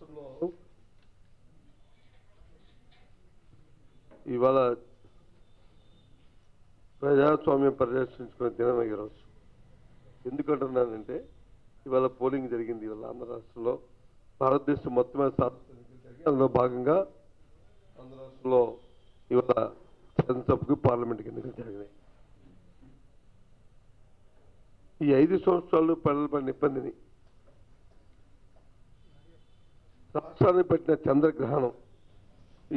రాష్ట్రంలో ఇవాళ ప్రజాస్వామ్యం పరిరక్షించుకునే దినం ఈరోజు. ఎందుకంటున్నానంటే ఇవాళ పోలింగ్ జరిగింది. ఇవాళ ఆంధ్ర రాష్ట్రంలో భారతదేశం మొత్తం అందులో భాగంగా ఆంధ్ర రాష్ట్రంలో ఇవాళ శాసనసభకు పార్లమెంట్కి ఎన్నికలు జరిగినాయి. ఈ 5 సంవత్సరాలు ప్రజలు పడిన ఇబ్బందిని, రాష్ట్రాన్ని పెట్టిన చంద్రగ్రహణం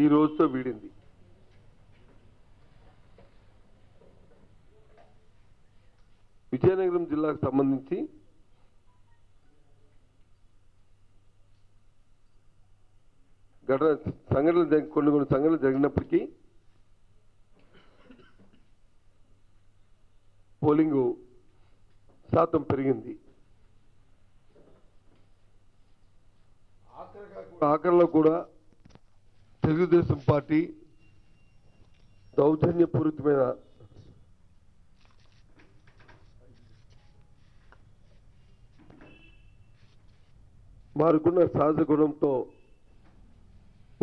ఈ రోజుతో వీడింది. విజయనగరం జిల్లాకు సంబంధించి కొన్ని సంఘటనలు జరిగినప్పటికీ పోలింగు శాతం పెరిగింది. ఆఖరిలో కూడా తెలుగుదేశం పార్టీ దౌర్జన్యపూరితమైన వారికున్న సహజ గుణంతో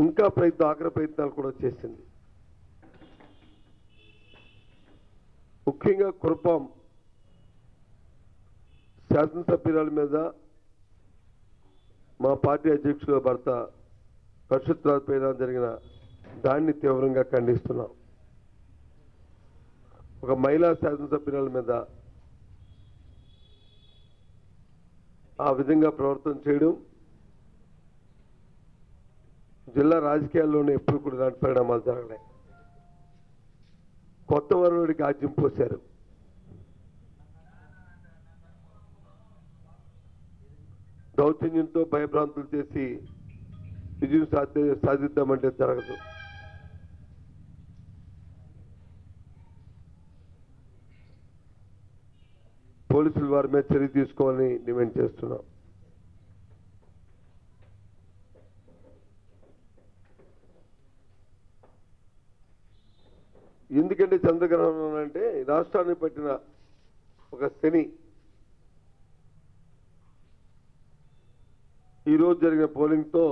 ఇంకా ఆఖరి ప్రయత్నాలు కూడా చేసింది. ముఖ్యంగా కురపాం శాసనసభ్యురాల మీద మా పార్టీ అధ్యక్షుల భర్త పరిషత్ పైన జరిగిన దాన్ని తీవ్రంగా ఖండిస్తున్నాం. ఒక మహిళా శాసనసభ్యురాల మీద ఆ విధంగా ప్రవర్తన చేయడం జిల్లా రాజకీయాల్లోనే ఎప్పుడు కూడా ఇలాంటి పరిణామాలు జరగలే. కొత్త వరుడికి ఆజ్యం పోశారు. దౌర్జన్యంతో భయభ్రాంతులు చేసి విజయం సాధిద్దామంటే జరగదు. పోలీసులు వారి మీద చర్య తీసుకోవాలని డిమాండ్ చేస్తున్నాం. ఎందుకంటే చంద్రగ్రహణం అంటే రాష్ట్రాన్ని పట్టిన ఒక శని ఈరోజు జరిగిన పోలింగ్తో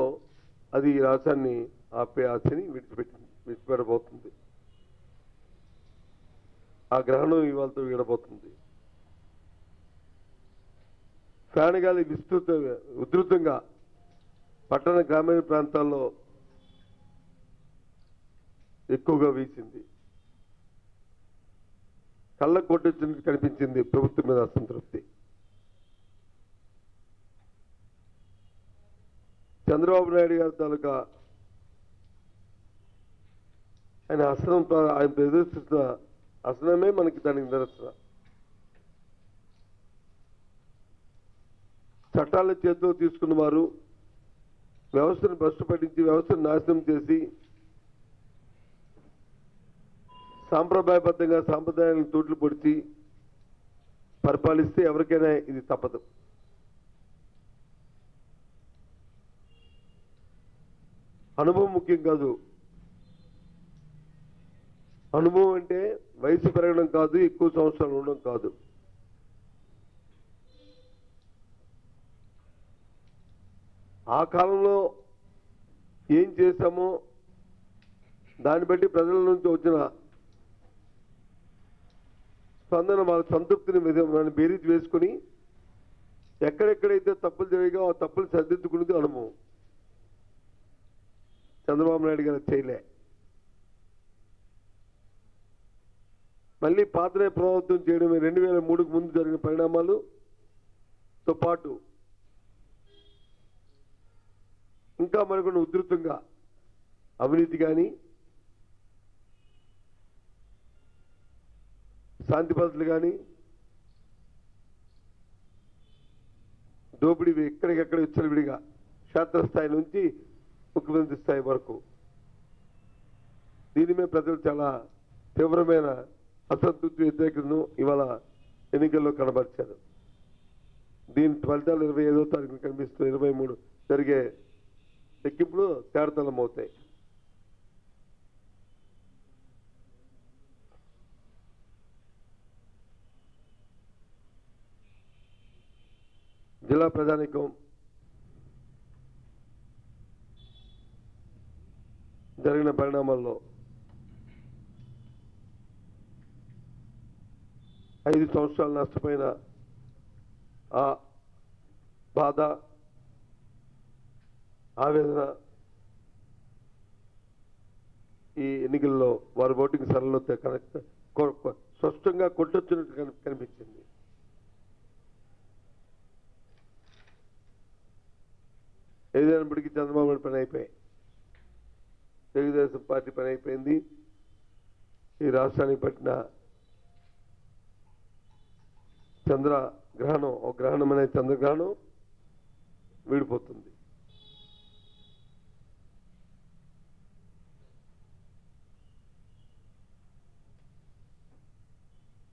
అది ఈ రాష్ట్రాన్ని ఆపే ఆ శని విడిచిపెట్టబోతుంది. ఆ గ్రహణం ఇవాళతో వీడబోతుంది. ఫ్యాన్ గాలి ఉధృతంగా పట్టణ గ్రామీణ ప్రాంతాల్లో ఎక్కువగా వీసింది. కళ్ళ కొట్టించినట్టు కనిపించింది ప్రభుత్వం మీద అసంతృప్తి. చంద్రబాబు నాయుడు గారి తాలూకా ఆయన ప్రదర్శిస్తున్న అసనమే మనకి దానికి నిదర్శనం. చట్టాల చేతిలో తీసుకున్న వారు వ్యవస్థను భ్రష్టు పట్టించి వ్యవస్థను నాశనం చేసి సాంప్రదాయబద్ధంగా సాంప్రదాయాలను తోట్లు పొడిచి పరిపాలిస్తే ఎవరికైనా ఇది తప్పదు. అనుభవం ముఖ్యం కాదు. అనుభవం అంటే వయసు పెరగడం కాదు, ఎక్కువ సంవత్సరాలు ఉండడం కాదు. ఆ కాలంలో ఏం చేశామో దాన్ని బట్టి ప్రజల నుంచి వచ్చిన స్పందన వాళ్ళ సంతృప్తిని మనం బేరీజ్ వేసుకుని ఎక్కడెక్కడైతే తప్పులు జరిగాయో ఆ తప్పులు సరిదిద్దుకునేది అనుభవం. చంద్రబాబు నాయుడు గారు చేయలే. మళ్ళీ పాత్రే ప్రభావితం చేయడం 2003కు ముందు జరిగిన పరిణామాలతో పాటు ఇంకా మరికొన్ని ఉధృతంగా అవినీతి కానీ శాంతి భద్రతలు కానీ దోపిడీ ఎక్కడికెక్కడ విచ్చలవిడిగా క్షేత్రస్థాయి నుంచి ముఖ్యమంత్రి స్థాయి వరకు దీని మీద ప్రజలు చాలా తీవ్రమైన అసంతృప్తి వ్యతిరేకతను ఇవాళ ఎన్నికల్లో కనబరిచారు. దీని ఫలితాలు 25వ తారీఖున కనిపిస్తూ 23 జరిగే లెక్కింపులు తేడతలమవుతాయి. జిల్లా ప్రజానీకం జరిగిన పరిణామాల్లో 5 సంవత్సరాలు నష్టపోయిన ఆ బాధ, ఆవేదన ఈ ఎన్నికల్లో వారి ఓటింగ్ సరళలో స్పష్టంగా కొట్టొచ్చినట్టు కనిపించింది. ఏదైనప్పటికీ చంద్రబాబు నాయుడు పని అయిపోయాయి, తెలుగుదేశం పార్టీ పని అయిపోయింది. ఈ రాష్ట్రానికి పట్టిన చంద్రగ్రహణం, ఒక గ్రహణం అనే చంద్రగ్రహణం వీడిపోతుంది.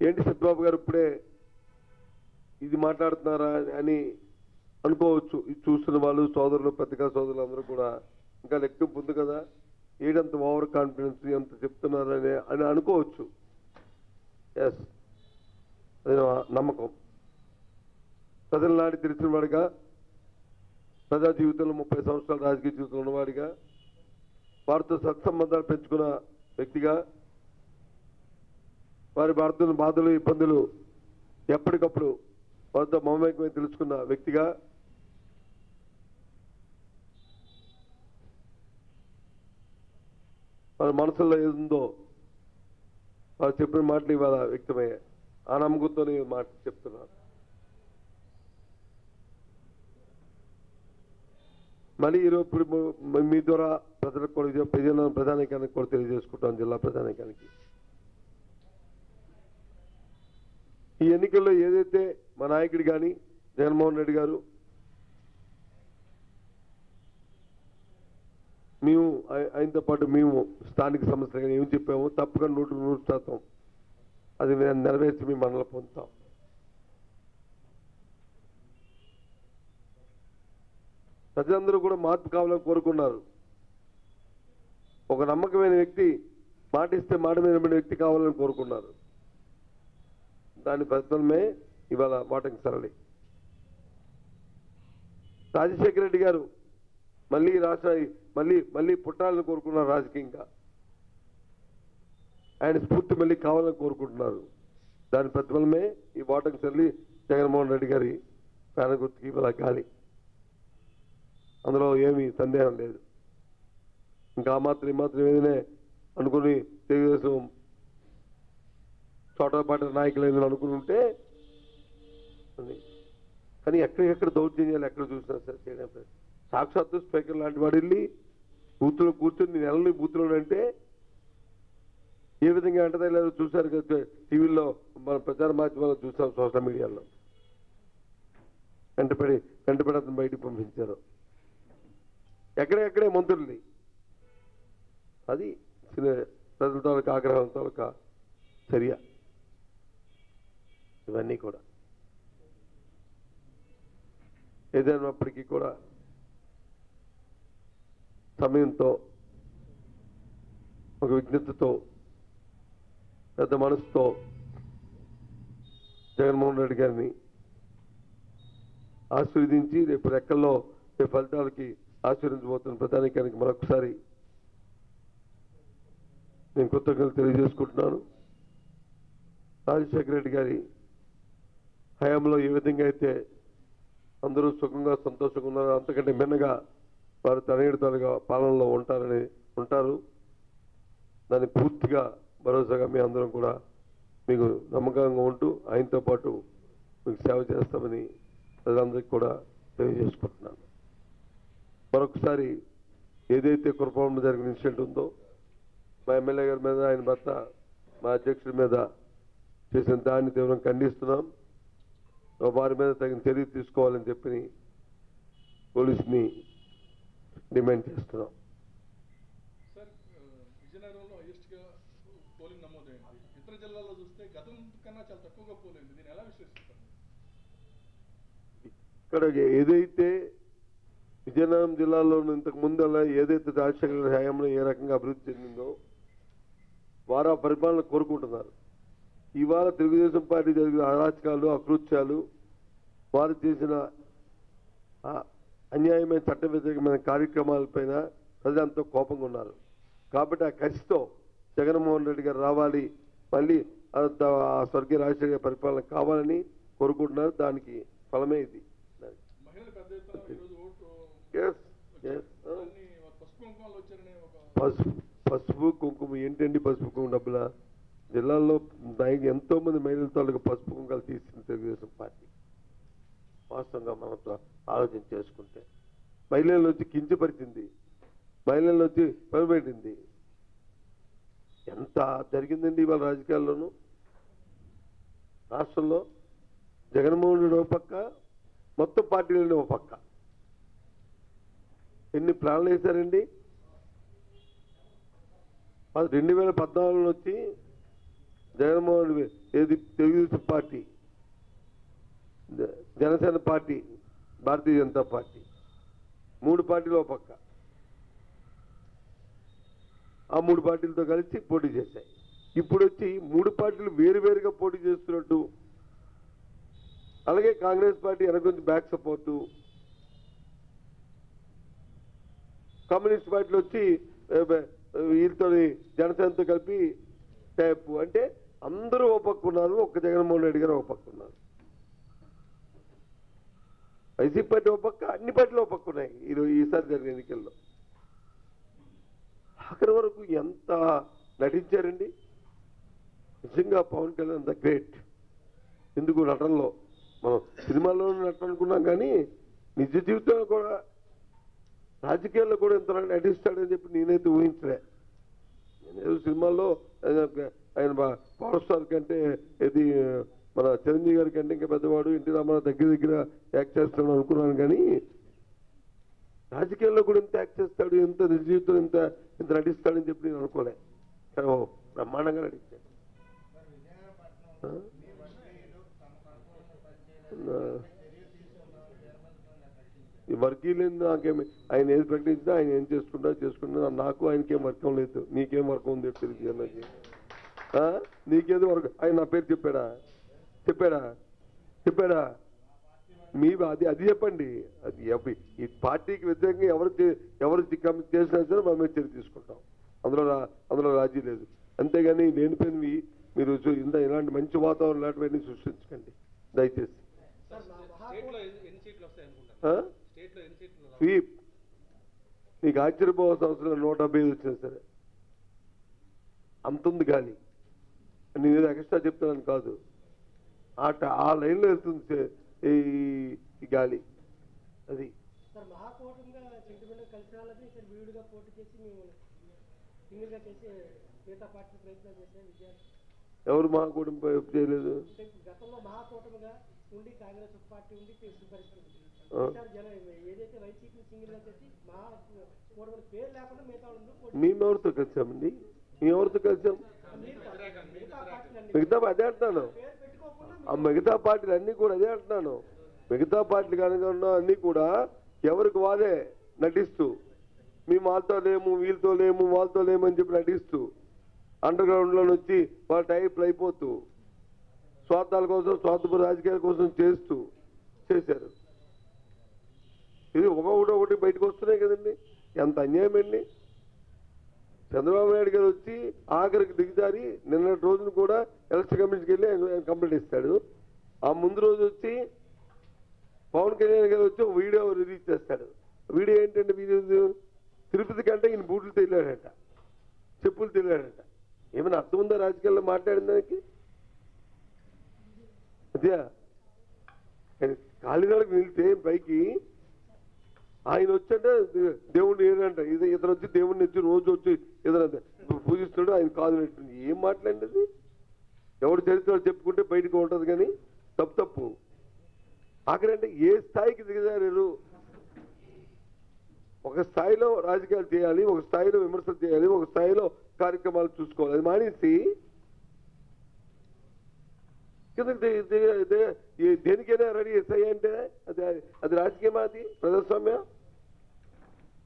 ఏంటి సత్యబాబు గారు ఇప్పుడే ఇది మాట్లాడుతున్నారా అని అనుకోవచ్చు. ఇది చూస్తున్న వాళ్ళు, సోదరులు, పత్రికా సోదరులు అందరూ కూడా ఇంకా లెక్కింపు ఉంది కదా, ఏడంత ఓవర్ కాన్ఫిడెన్స్ ఎంత చెప్తున్నారని అని అనుకోవచ్చు. ఎస్, అది నమ్మకం. ప్రజల నాటి తెలిసిన వాడిగా, ప్రజా జీవితంలో 30 సంవత్సరాల రాజకీయ జీవితంలో ఉన్నవాడిగా, వారితో సత్సంబంధాలు పెంచుకున్న వ్యక్తిగా, వారి భారతీయ బాధలు, ఇబ్బందులు ఎప్పటికప్పుడు వారితో మమేకమై తెలుసుకున్న వ్యక్తిగా, వారి మనసులో ఏదుందో వారు చెప్పిన మాటలు ఇవాళ వ్యక్తమయ్యాయి. ఆ నమ్మకంతోనే మాట చెప్తున్నారు. మళ్ళీ ఈరోజు ఇప్పుడు మీ ద్వారా ప్రజలకు కూడా ప్రధానికానికి కూడా తెలియజేసుకుంటాం, జిల్లా ప్రధానికానికి. ఈ ఎన్నికల్లో ఏదైతే మా నాయకుడు కానీ జగన్మోహన్ రెడ్డి గారు మేము ఆయనతో పాటు మేము స్థానిక సంస్థలుగా ఏం చెప్పామో తప్పకుండా 100% అది నెరవేర్చి మేము మనలో పొందుతాం. ప్రజలందరూ కూడా మార్పు కావాలని కోరుకున్నారు. ఒక నమ్మకమైన వ్యక్తి, మాట ఇస్తే మాట మీద నిలబడిన వ్యక్తి కావాలని కోరుకున్నారు. దాని ప్రతిఫలమే ఇవాళ ఓటింగ్ సరళి. రాజశేఖర రెడ్డి గారు మళ్ళీ మళ్ళీ పుట్టాలని కోరుకున్నారు. రాజకీయంగా ఆయన స్ఫూర్తి మళ్ళీ కావాలని కోరుకుంటున్నారు. దాని ప్రతిఫలమే ఈ ఓటింగ్ సరళి. జగన్మోహన్ రెడ్డి గారి ఫ్యాన్ గుర్తుకి ఇవాళ గాలి, అందులో ఏమీ సందేహం లేదు. ఇంకా ఆ మాత్రం ఈ మాత్రం ఏదైనా అనుకుని తెలుగుదేశం చోటపాటి నాయకులు ఏదైనా అనుకుని ఉంటే, కానీ ఎక్కడెక్కడ దౌర్జన్యాలు ఎక్కడ చూసినా సరే చేయడం. సాక్షాత్తు స్పీకర్ లాంటి వాడు వెళ్ళి బూత్లో కూర్చొని నెలలు బూత్లో అంటే ఏ విధంగా అంటదో లేదో చూశారు కదా, టీవీలో మన ప్రచార మాధ్యమాల్లో చూసాం, సోషల్ మీడియాలో వెంటపడి అతను బయటికి పంపించారు. ఎక్కడెక్కడే మంత్రుల్ని. అది ప్రజల తాలూకా ఆగ్రహం తాలూకా చర్య. ఇవన్నీ కూడా ఏదైనప్పటికీ కూడా సమయంతో, ఒక విజ్ఞతతో, పెద్ద మనసుతో జగన్మోహన్ రెడ్డి గారిని ఆశీర్వదించి రేపు రెక్కల్లో రేపు ఫలితాలకి ఆశీర్వదించబోతున్న ప్రధానికానికి మరొకసారి నేను కృతజ్ఞతలు తెలియజేసుకుంటున్నాను. రాజశేఖర రెడ్డి గారి హయాంలో ఏ విధంగా అయితే అందరూ సుఖంగా సంతోషంగా ఉన్నారో అంతకంటే మిన్నగా వారు తనయుడితాలుగా పాలనలో ఉంటారు. దాన్ని పూర్తిగా భరోసాగా మీ అందరం కూడా మీకు నమ్మకంగా ఉంటూ ఆయనతో పాటు మీకు సేవ చేస్తామని ప్రజలందరికీ కూడా తెలియజేసుకుంటున్నాను. మరొకసారి ఏదైతే కురపాలంలో జరిగిన ఇన్సిడెంట్ ఉందో, మా ఎమ్మెల్యే గారి మీద, ఆయన భర్త, మా అధ్యక్షుడి మీద చేసిన దాన్ని తీవ్రంగా ఖండిస్తున్నాం. వారి మీద తగిన చర్య తీసుకోవాలని చెప్పి పోలీసుని డిమాండ్ చేస్తున్నాం. సార్, విజయనగరంలో హైయెస్ట్గా పోలింగ్ నమోదైంది. ఇతర జిల్లాల్లో చూస్తే గతం కన్నా చాలా తక్కువగా పోలింది. దీన్ని ఎలా విశ్లేషిస్తారు? ఇక్కడ ఏదైతే విజయనగరం జిల్లాలో ఇంతకు ముందు అలా ఏదైతే రాజశేఖర హయాంలో ఏ రకంగా అభివృద్ధి చెందిందో వారు ఆ పరిపాలన కోరుకుంటున్నారు. ఇవాళ తెలుగుదేశం పార్టీ జరిగిన అరాచకాలు, అకృత్యాలు, వారు చేసిన అన్యాయమైన చట్ట వ్యతిరేకమైన కార్యక్రమాలపైన ప్రజలంతా కోపంగా ఉన్నారు. కాబట్టి ఆ కసితో జగన్మోహన్ రెడ్డి గారు రావాలి, మళ్ళీ ఆ స్వర్గీయ రాజశేఖర గారి పరిపాలన కావాలని కోరుకుంటున్నారు. దానికి ఫలమే ఇది. మహిళలు పెద్ద ఎత్తున ఈరోజు ఓటు Yes, yes. పసుపు కుంకుమలు వచ్చారనే ఒక పసుపు కుంకుమ ఏంటండి? పసుపు కుంకుమ డబ్బులా? జిల్లాల్లో ఎంతో మంది మహిళల తాలూకు పసుపు కుంకాలు తీసింది తెలుగుదేశం పార్టీ. వాస్తవంగా మనతో ఆలోచన చేసుకుంటే మహిళలను వచ్చి కించపరిచింది, మహిళలను వచ్చి పనిపెట్టింది. ఎంత జరిగిందండి ఇవాళ రాజకీయాల్లోనూ. రాష్ట్రంలో జగన్మోహన్ రెడ్డి ఒక పక్క, మొత్తం పార్టీలని ఒక పక్క. ఎన్ని ప్లాన్లు వేశారండి? 2014 వచ్చి జగన్మోహన్ రెడ్డి ఏది Telugu Desam party, Janasena party, Bharatiya Janata party, 3 పార్టీలు ఒక పక్క. ఆ 3 పార్టీలతో కలిసి పోటీ చేశాయి. ఇప్పుడు వచ్చి 3 పార్టీలు వేరువేరుగా పోటీ చేస్తున్నట్టు, అలాగే కాంగ్రెస్ పార్టీ వెనకొంచెం బ్యాక్ సపోర్టు, కమ్యూనిస్ట్ పార్టీలు వచ్చి వీరితో జనసేనతో కలిపి టైప్. అంటే అందరూ ఒక పక్క ఉన్నారు, ఒక్క జగన్మోహన్ రెడ్డి గారు ఒక పక్క ఉన్నారు. వైసీపీ పార్టీ ఒక పక్క, అన్ని పార్టీలు ఒక పక్క ఉన్నాయి ఈసారి జరిగిన ఎన్నికల్లో. ఆఖరి వరకు ఎంత నటించారండి. నిజంగా పవన్ కళ్యాణ్ ద గ్రేట్. ఎందుకు నటనలో, మనం సినిమాల్లోనూ నటన అనుకున్నాం కానీ నిజ జీవితంలో కూడా, రాజకీయాల్లో కూడా ఎంత నటిస్తాడని చెప్పి నేనైతే ఊహించలే. నేను సినిమాల్లో ఆయన పవర్ స్టార్ కంటే ఇది మన చిరంజీవి గారి కంటే ఇంకా పెద్దవాడు, ఎన్టీ రామారావు దగ్గర యాక్ట్ చేస్తాడు అనుకున్నాను. కానీ రాజకీయాల్లో కూడా ఎంత యాక్ట్ చేస్తాడు, ఎంత నిజ జీవితంలో ఎంత నటిస్తాడని చెప్పి నేను అనుకోలే. కానీ బ్రహ్మాండంగా నటించాడు. ఈ వర్గీయులు నాకేమి, ఆయన ఏది ప్రకటించినా ఆయన ఏం చేసుకుంటా నాకు ఆయనకేం వర్గం లేదు. నీకేం వర్గం ఉంది తెలియదు అన్నది. నీకేదో వర్గం? ఆయన నా పేరు చెప్పాడా మీ అది చెప్పండి. అది ఈ పార్టీకి వ్యతిరేకంగా ఎవరు చేసినా సరే మన మీద చర్య తీసుకుంటాం. అందులో రాజీ లేదు. అంతేగాని లేనిపోయినవి మీరు ఇలాంటి మంచి వాతావరణం ఇలాంటివన్నీ సృష్టించకండి దయచేసి. స్వీప్ నీకు ఆశ్చర్యపోవాల్సిన అవసరం 175 వచ్చినా సరే అంతుంది. గాలి నేను ఎక్స్ట్రా చెప్తానని కాదు, ఆ లైన్లో వెళ్తుంది ఈ గాలి. అది ఎవరు మహాకూటమి చేయలేదు? మేమెవరితో కలిసామండి? మేమెవరితో కలిసాం? మిగతా అదే అంటున్నాను. ఆ మిగతా పార్టీలు అన్నీ కూడా అదే అంటున్నాను. మిగతా పార్టీలు కనుక అన్నీ కూడా ఎవరికి వాళ్ళే నటిస్తూ, మేము వాళ్ళతో లేము, వీళ్ళతో లేము, వాళ్ళతో లేము అని చెప్పి నటిస్తూ, అండర్ గ్రౌండ్లో వచ్చి వాళ్ళ టైప్లు అయిపోతూ, స్వార్థాల కోసం, స్వార్థపు రాజకీయాల కోసం చేశారు. ఇది ఒకటి బయటకు వస్తున్నాయి కదండి. ఎంత అన్యాయం అండి. చంద్రబాబు నాయుడు గారు వచ్చి ఆఖరికి దిగజారి నిన్నటి రోజున కూడా ఎలక్షన్ కమిషన్కి వెళ్ళి ఆయన కంప్లైంట్ ఇస్తాడు. ఆ ముందు రోజు వచ్చి పవన్ కళ్యాణ్ గారు వచ్చి ఒక వీడియో రిలీజ్ చేస్తాడు. వీడియో ఏంటంటే, వీడియో తిరుపతి కంటే ఈయన బూట్లు తెలియాడంట, చెప్పులు తెలియాడంట. ఏమైనా అర్థం ఉందా రాజకీయాల్లో మాట్లాడిన దానికి? అదే కాలినాళ్ళకి నిలితే పైకి ఆయన వచ్చంటే దేవుణ్ణి ఏదంట, ఇతను వచ్చి దేవుణ్ణి వచ్చి రోజు వచ్చి ఏదైనా పూజిస్తున్నాడు, ఆయన కాదు. ఏం మాట్లాడినది? ఎవరు చరిత్ర చెప్పుకుంటే బయటకు ఉంటుంది కానీ తప్పు. ఆఖరంటే ఏ స్థాయికి దిగజారు? ఒక స్థాయిలో రాజకీయాలు చేయాలి, ఒక స్థాయిలో విమర్శలు చేయాలి, ఒక స్థాయిలో కార్యక్రమాలు చూసుకోవాలి. అది మానేసి దేనికైనా రెడీ ఎస్ఐ అంటే అది రాజకీయమా? అది ప్రజాస్వామ్యం?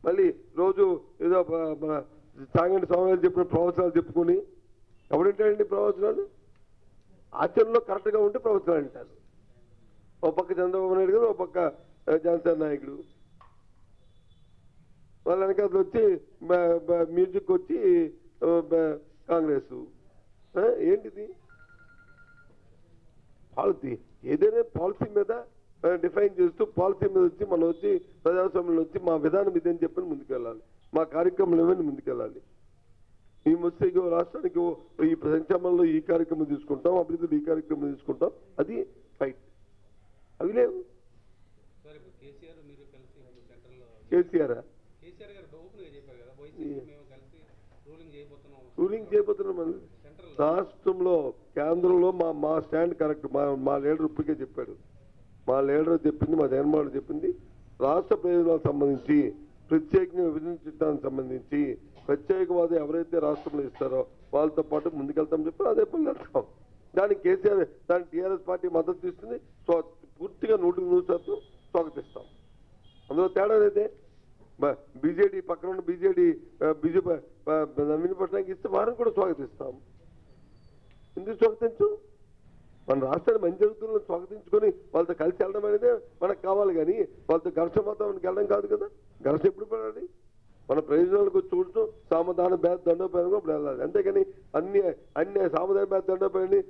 మళ్ళీ రోజు ఏదో సాగంటి స్వామి చెప్పిన ప్రవచనాలు చెప్పుకొని ఎవడంటాడండి ప్రవచనాలు? ఆచరణలో కరెక్ట్గా ఉంటే ప్రవచనాలు అంటారు. ఒక పక్క చంద్రబాబు నాయుడు గారు, ఒక పక్క జనసేన నాయకుడు. వాళ్ళ వెనకాల వచ్చి మ్యూజిక్ వచ్చి కాంగ్రెస్. ఏంటిది పాలసీ? ఏదైనా పాలసీ మీద డిఫైన్ చేస్తూ పాలసీ మీద వచ్చి మనం వచ్చి ప్రజాస్వామ్యంలో వచ్చి మా విధానం ఇదని చెప్పని ముందుకెళ్ళాలి, మా కార్యక్రమాలు ఏమైనా ముందుకెళ్ళాలి. మేము వస్తే రాష్ట్రానికి ఈ సంక్షేమంలో ఈ కార్యక్రమం తీసుకుంటాం, అభివృద్ధిలో ఈ కార్యక్రమం తీసుకుంటాం, అది ఫైట్. అవి లేవు. కేసీఆర్ రూలింగ్ చేయబోతున్నాం. రాష్ట్రంలో కేంద్రంలో మా స్టాండ్ కరెక్ట్. మా లీడర్ ఇప్పటికే చెప్పాడు. మా లీడర్ చెప్పింది, మా జగన్మోహన్ చెప్పింది, రాష్ట్ర ప్రయోజనాలకు సంబంధించి ప్రత్యేకంగా విభజన చట్టానికి సంబంధించి ప్రత్యేకవాదం ఎవరైతే రాష్ట్రంలో ఇస్తారో వాళ్ళతో పాటు ముందుకెళ్తామని చెప్పి అదే పనులు వెళ్తాం. దానికి కేసీఆర్, దానికి టీఆర్ఎస్ పార్టీ మద్దతు ఇస్తుంది. పూర్తిగా 100% స్వాగతిస్తాం. అందులో తేడా అయితే బీజేడీ పక్కన ఉన్న బీజేడీ బీజేపీ నవీన్ పట్నాయక్ ఇస్తే వారిని కూడా స్వాగతిస్తాం. ఎందుకు స్వాగతించు? మన రాష్ట్రాన్ని మంచి జరుగుతున్న స్వాగతించుకొని వాళ్ళతో కలిసి వెళ్ళడం అనేది మనకు కావాలి, కానీ వాళ్ళతో ఘర్షణ వాతావరణానికి వెళ్ళడం కాదు కదా. ఘర్షణ ఎప్పుడు పడాలి? మన ప్రయోజనాలకు చూడటం, సామధాన భేద దండోపాయం కూడా వెళ్ళాలి. అంతేగాని అన్ని సామధాన భేద దండోపాయాన్ని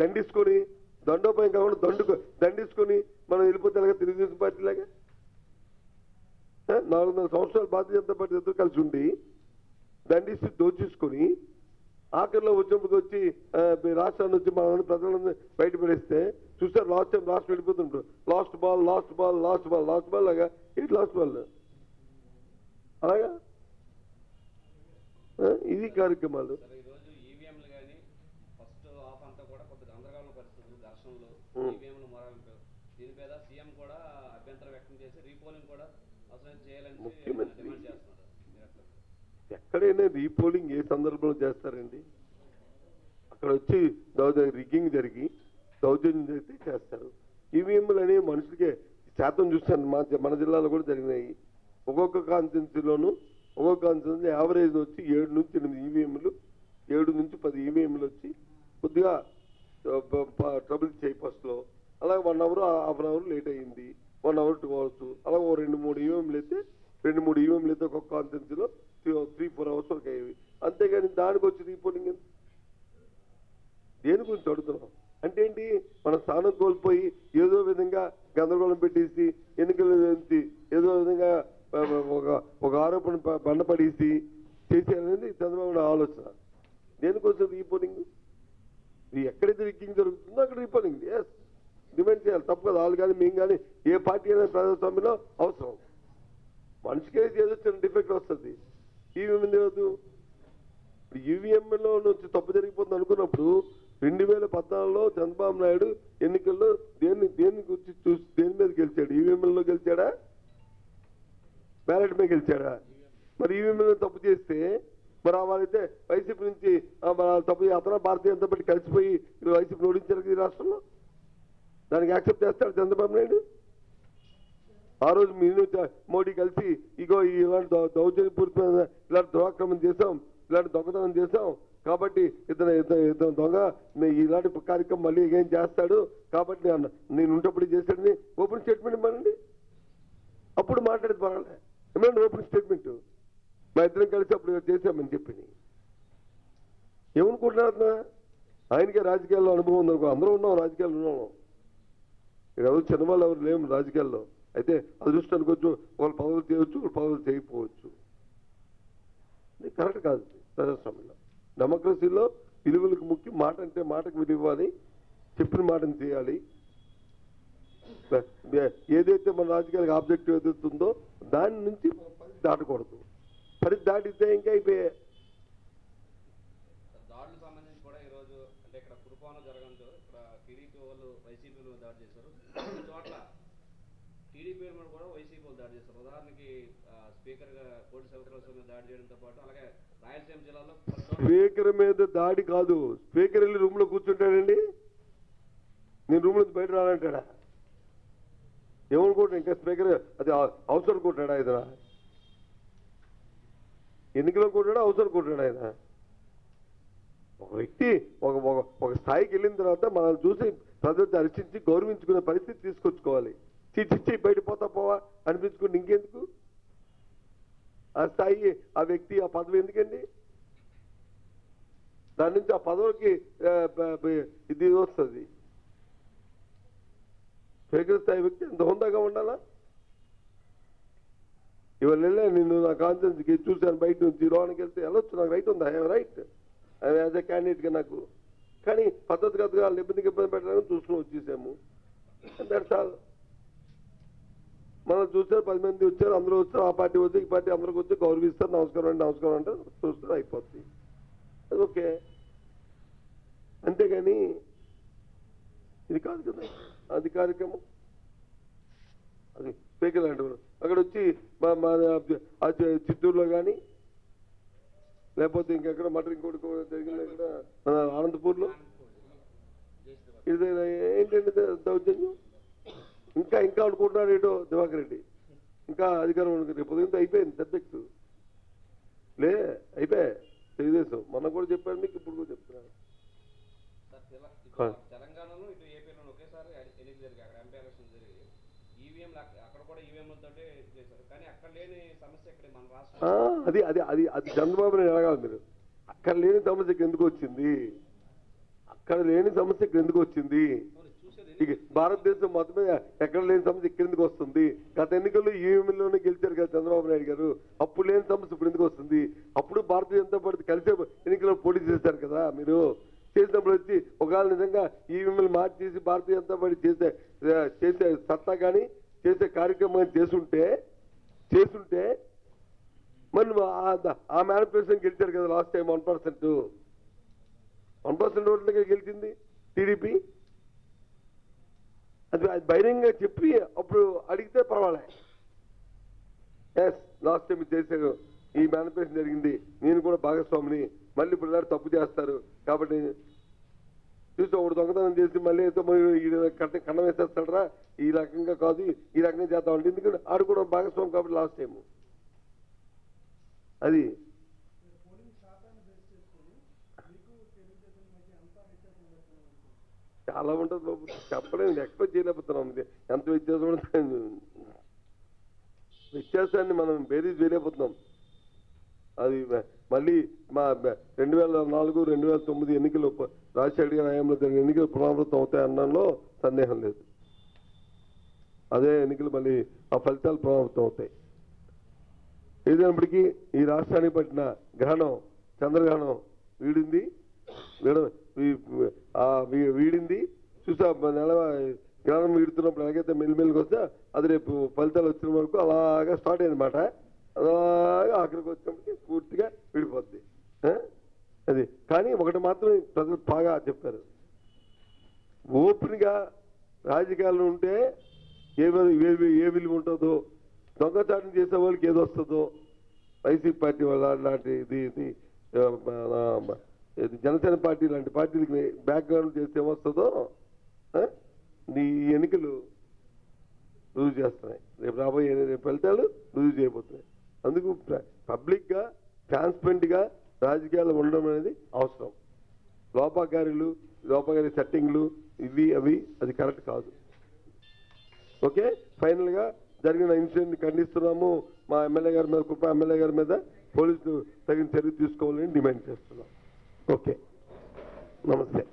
దండించుకొని, దండోపాయం కాకుండా దండించుకొని మనం వెళ్ళిపోతే తెలుగుదేశం పార్టీలాగా 400 సంవత్సరాలు భారతీయ జనతా పార్టీ ఎదురు కలిసి ఉండి దండిస్తూ దోచేసుకొని ఆఖరిలో వచ్చినప్పుడు వచ్చి రాష్ట్రాన్ని వచ్చి మన ప్రజలందరూ బయటపడేస్తే చూస్తారు. లాస్ట్ టైం రాష్ట్రం వెళ్ళిపోతుంటారు. లాస్ట్ బాల్ లాగా ఏంటి లాస్ట్ బాల్ అలాగా. ఇది కార్యక్రమాలు. ముఖ్యమంత్రి ఎక్కడైనా రీపోలింగ్ ఏ సందర్భంలో చేస్తారండి? అక్కడ వచ్చి రిగ్గింగ్ జరిగి దౌర్జన్యం జరిగితే చేస్తారు. ఈవీఎంలు అనేవి మనుషులకే శాతం చూస్తాను. మన జిల్లాలో కూడా జరిగినాయి. ఒక్కొక్క కాన్స్టిట్యున్సీలోనూ ఒక్కొక్క కాన్స్టిట్యున్సీ యావరేజ్ వచ్చి 7 నుంచి 8 ఈవీఎంలు, 7 నుంచి 10 ఈవీఎంలు వచ్చి కొద్దిగా ట్రబుల్ చేయి ఫస్ట్లో. అలాగే 1 hour half an hour late అయ్యింది, 1 అవర్ 2 అవర్స్. అలాగే 2-3 ఈవీఎంలు అయితే 2-3 ఈవీఎంలు అయితే ఒక్కొక్క కాన్స్టిట్యున్సీలో 3-4 అవర్స్ వరకు అయ్యేవి. అంతేగాని దానికి వచ్చి రీపోలింగ్ దేని గురించి అడుగుతున్నాం అంటే ఏంటి? మన స్థానం కోల్పోయి ఏదో విధంగా గందరగోళం పెట్టేసి ఎన్నికల నుంచి ఏదో విధంగా ఒక ఆరోపణ బండపడేసి చేసేయాలనేది చంద్రబాబు ఆలోచన. దేనికోసం రీపోలింగ్? ఎక్కడైతే రిగ్గింగ్ జరుగుతుందో అక్కడ రీపోలింగ్ డిమాండ్ చేయాలి. తప్పు కదా. వాళ్ళు కానీ మేము కానీ ఏ పార్టీ అయినా ప్రజాస్వామ్యంలో అవసరం. మనిషికి ఏదో చిన్న డిఫెక్ట్ వస్తుంది. ఈవీఎం లేదు. ఈవీఎంలో నుంచి తప్పు జరిగిపోతుంది అనుకున్నప్పుడు 2014లో చంద్రబాబు నాయుడు ఎన్నికల్లో దేని గురించి చూసి దేని మీద గెలిచాడు? ఈవీఎంలో గెలిచాడా, బ్యాలెట్ మీద గెలిచాడా? మరి ఈవీఎంలో తప్పు చేస్తే మరి వాళ్ళైతే వైసీపీ నుంచి తప్పు అతను భారతీయ జనతా పార్టీ కలిసిపోయి వైసీపీని ఓడించారు ఈ రాష్ట్రంలో. దానికి యాక్సెప్ట్ చేస్తాడు చంద్రబాబు నాయుడు? ఆ రోజు మీరు మోడీ కలిసి ఇగో ఇలాంటి దౌర్జన్యపూరితమైన ఇలాంటి దురాక్రమం చేశాం, ఇలాంటి దొంగతనం చేశాం కాబట్టి ఇతను దొంగ ఇలాంటి కార్యక్రమం మళ్ళీ ఏం చేస్తాడు కాబట్టి నేను ఉంటప్పుడు చేశాడని ఓపెన్ స్టేట్మెంట్ ఇవ్వనండి. అప్పుడు మాట్లాడేది పర్వాలే. ఏమన్నా ఓపెన్ స్టేట్మెంట్ మా ఇద్దరం కలిసి అప్పుడు చేశామని చెప్పి ఏమనుకుంటున్నారు? ఆయనకే రాజకీయాల్లో అనుభవం ఉందనుకో. అందరూ ఉన్నాం, రాజకీయాలు ఉన్నాం. ఇక్కడ ఎవరు చిన్నవాళ్ళు ఎవరు లేము రాజకీయాల్లో. అయితే అదృష్టం అనుకోవచ్చు, వాళ్ళు పదవులు చేయవచ్చు, వాళ్ళు పదవులు చేయకపోవచ్చు. ఇది కరెక్ట్ కాదు. ప్రజాస్వామ్యంలో డెమోక్రసీలో విలువలకు ముఖ్యం. మాట అంటే మాటకు విలువ ఇవ్వాలి, చెప్పిన మాటను చేయాలి. ఏదైతే మన రాజకీయాలకు ఆబ్జెక్టివ్ ఎదుగుతుందో దాని నుంచి దాటకూడదు. పరిధి దాటితే ఇంకా అయిపోయాయి. దాడులకు సంబంధించి కూడా ఈరోజు అంటే ఇక్కడ కురుపాను జరగడంతో ఇక్కడ టీడీపీ వాళ్ళు వైసీపీలో దాడి చేశారు. కొన్ని చోట్ల టీడీపీ మీద కూడా వైసీపీ వాళ్ళు దాడి చేశారు. ఉదాహరణకి స్పీకర్ గా కోటి శివప్రసాద్ మీద దాడి చేయడంతో పాటు అలాగే రాయలసీమ జిల్లాలో స్పీకర్ మీద దాడి కాదు. స్పీకర్ వెళ్ళి రూమ్ లో కూర్చుంటాడండి. నేను రూమ్ నుంచి బయట రానంటాడా? ఏమనుకుంటా ఇంకా స్పీకర్ అది అవసరం అనుకుంటాడా? ఆయన ఎన్నికలు అనుకుంటాడా, అవసరం అనుకుంటాడా? ఆయన ఒక వ్యక్తి ఒక స్థాయికి వెళ్ళిన తర్వాత మనల్ని చూసి ప్రజలు హర్షించి గౌరవించుకునే పరిస్థితి తీసుకొచ్చుకోవాలి. చిచ్చి బయట పోవా అనిపించుకుని ఇంకెందుకు? ఆ స్థాయి, ఆ వ్యక్తి, ఆ పదవి ఎందుకండి? దాని నుంచి ఆ పదవికి ఇది వస్తుంది. స్పీకర్ స్థాయి వ్యక్తి ఎంత హుందాగా ఉండాలా? ఇవాళ వెళ్ళా నిన్ను నా కాన్ఫరెన్స్కి చూశాను, బయట నుంచి లోనికి వెళ్తే వెళ్ళొచ్చు, నాకు రైట్ ఉంది, I have right as a క్యాండిడేట్గా నాకు. కానీ పద్ధతిగా వాళ్ళని ఇబ్బంది పెట్టడానికి చూసుకుని వచ్చేసాము. That's all. మనం చూస్తారు 10 మంది వచ్చారు, అందరూ వచ్చారు, ఆ పార్టీ వచ్చి ఈ పార్టీ అందరికి వచ్చి గౌరవిస్తారు, నమస్కారం అండి నమస్కారం అంటే చూస్తారు, అయిపోతుంది. అది ఓకే. అంతేగాని ఇది కాదు కదా అది కార్యక్రమం. అది స్పీకర్ లాంటి అక్కడ వచ్చి చిత్తూరులో కానీ లేకపోతే ఇంకెక్కడ మటర్ ఇంకోటి జరిగింది ఇక్కడ మన అనంతపూర్లో, ఇది ఏంటంటే దౌర్జన్యం. ఇంకా అనుకుంటున్నాడు ఏంటో దివాకర్ రెడ్డి, ఇంకా అధికారం రేపు ఉదయంతో అయిపోయింది సబ్జెక్టు అయిపోయా. తెలుగుదేశం మొన్న కూడా చెప్పాను మీకు, ఇప్పుడు కూడా చెప్తున్నాను. తెలంగాణలో ఇటు ఏపీలో ఒకేసారి ఎన్నికలు జరిగాయి, అక్కడ ఎంపీ ఎలక్షన్ జరిగి ఈవీఎం అక్కడ కూడా ఈవీఎంలతో చేశారు. కానీ అక్కడ లేని సమస్య ఇక్కడ మన రాష్ట్రం. అది అది అది అది చంద్రబాబు నాయుడు అడగాలి మీరు. అక్కడ లేని సమస్యకి ఎందుకు వచ్చింది? అక్కడ లేని సమస్యకి ఎందుకు వచ్చింది? భారతదేశం మొత్తం మీద ఎక్కడ లేని సమస్య ఇక్కడ ఎందుకు వస్తుంది? గత ఎన్నికల్లో ఈవీఎంలోనే గెలిచారు కదా చంద్రబాబు నాయుడు గారు. అప్పుడు లేని సమస్య ఇప్పుడు ఎందుకు వస్తుంది? అప్పుడు భారతీయ జనతా పార్టీ కలిసే ఎన్నికల్లో పోటీ చేశారు కదా మీరు. చేసినప్పుడు వచ్చి ఒకవేళ నిజంగా ఈవీఎంలు మార్చేసి భారతీయ జనతా పార్టీ చేసే సత్తా కానీ చేసే కార్యక్రమం చేసుంటే మరి ఆ మేనిఫెస్టోని గెలిచారు కదా లాస్ట్ టైం 1% ఓట్లకే గెలిచింది టీడీపీ. అది బహిరంగంగా చెప్పి అప్పుడు అడిగితే పర్వాలే. ఎస్ లాస్ట్ టైం చేశారు, ఈ మేనిఫెస్టో జరిగింది, నేను కూడా భాగస్వామిని, మళ్ళీ ఇప్పుడు తప్పు చేస్తారు కాబట్టి చూసి ఒకటి దొంగతనం చేసి మళ్ళీ కన్నం వేసేస్తాడరా, ఈ రకంగా కాదు ఈ రకంగా చేద్దామంటే ఎందుకంటే ఆడు కూడా భాగస్వామి కాబట్టి లాస్ట్ టైం అది. చాలా ఉంటుంది బాబు, చెప్పలేము, ఎక్స్పెక్ట్ చేయలేకపోతున్నాం. ఎంత వ్యత్యాసాన్ని మనం బేరీజ్ వేయలేకపోతున్నాం. అది మళ్ళీ మా 2004, 2009 ఎన్నికలు రాజశేఖర్ గారి హయాంలో జరిగిన ఎన్నికలు పునరావృతం అవుతాయి అనడంలో సందేహం లేదు. అదే ఎన్నికలు మళ్ళీ ఆ ఫలితాలు పునరావృతం అవుతాయి. ఏదైనప్పటికీ ఈ రాష్ట్రానికి పట్టిన గ్రహణం, చంద్రగ్రహణం వీడింది చూసా. నెల గ్రహణం వీడుతున్నప్పుడు ఎలాగైతే మెల్లిమెల్లికి వస్తే అది రేపు ఫలితాలు వచ్చిన వరకు అలాగా స్టార్ట్ అయింది మాట. అలాగా ఆఖరికి వచ్చినప్పటికీ పూర్తిగా విడిపోద్ది అది. కానీ ఒకటి మాత్రం ప్రజలు బాగా చెప్పారు, ఓపెన్గా రాజకీయాలు ఉంటే ఏ విలువ ఉంటుందో, దొంగచాటును చేసే వాళ్ళకి ఏదో వస్తుందో, వైసీపీ పార్టీ వాళ్ళ లాంటి ఇది జనసేన పార్టీ లాంటి పార్టీలకి బ్యాక్గ్రౌండ్ చేస్తే ఏమొస్తుందో నీ ఎన్నికలు రుజువు చేస్తున్నాయి. రేపు ఫలితాలు రుజువు చేయబోతున్నాయి. అందుకు పబ్లిక్గా ట్రాన్స్పరెంట్గా రాజకీయాలు ఉండడం అనేది అవసరం. లోపాకారి సెట్టింగ్లు అవి అది కరెక్ట్ కాదు. ఓకే, ఫైనల్గా జరిగిన ఇన్సిడెంట్ని ఖండిస్తున్నాము. మా ఎమ్మెల్యే గారి మీద, కృప ఎమ్మెల్యే గారి మీద పోలీసులు తగిన చర్య తీసుకోవాలని డిమాండ్ చేస్తున్నాం. ఓకే, నమస్తే.